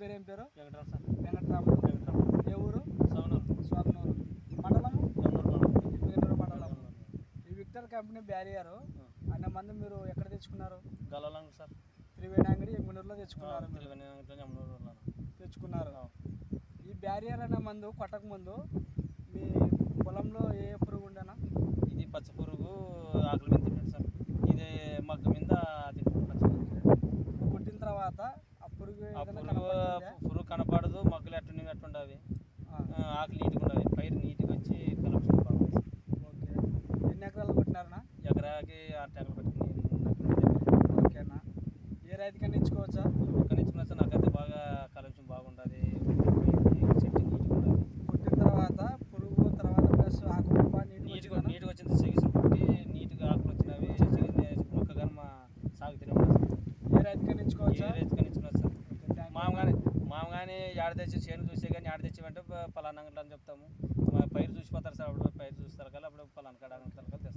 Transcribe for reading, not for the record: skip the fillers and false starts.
పేరు ఏం పేరు? వెంకటరామ్ సార్. వెంకటరాముడు. ఏ ఊరు? స్వామినూరు. మండలము? ఎమ్మిగనూరు మండలం. ఈ విక్టర్ కంపెనీ బ్యారియర్ అన్న మందు మీరు ఎక్కడ తెచ్చుకున్నారు? గలవలం సార్. త్రివేణి అంగడి ఎమ్మిగనూరులో తెచ్చుకున్నారు. తెచ్చుకున్నారు. ఈ బ్యారియర్ అనే మందు కొట్టక ముందు మీ పొలంలో ఏ పురుగు ఉండేనా? ఇది పచ్చ పురుగు ఆకుల మీద తింటుంది సార్. ఇది మగ్గ మీద తింటుంది పచ్చ పురుగు. కొట్టిన తర్వాత ఆ పురుగు పురుగు కనపడదు. మగ్గులు ఎట్టుండవి, ఆకులు నీట్గా ఉండవి, పైరు నీట్గా వచ్చి కలెక్షన్ బాగుంది. ఓకే. ఎన్ని ఎకరాలు కొట్టినారనా? ఎకరాకి 6 ట్యాక్లు పెట్టుకుని ఓకేనా. ఏ రైతుకన్నా ఇచ్చుకోవచ్చా? కనిపించుకున్నా సార్. నాకైతే బాగా కలెక్షన్ బాగుంటుంది. చెట్టు నీట్గా ఉండదు. కొట్టిన తర్వాత పురుగు తర్వాత ప్లస్ ఆకు నీట్గా వచ్చింది. సెగిసి పుట్టి నీట్గా ఆకులు వచ్చినవి. మొక్క కానీ మా సాగు తినవచ్చు. ఏ రైతుకన్నా ఇచ్చుకోవచ్చా? ఏ రైతు కనిపించుకున్నారు సార్. మామ కానీ ఏడ తెచ్చి చేను చూసే కానీ ఏడ తెచ్చి అంటే పలానా అంగట్లో అని చెప్తాము. మా పైరు చూసిపోతారు సార్. అప్పుడు పైరు చూస్తారు కదా, అప్పుడు పలానా కాడ అంగట్లో తెస్తారు.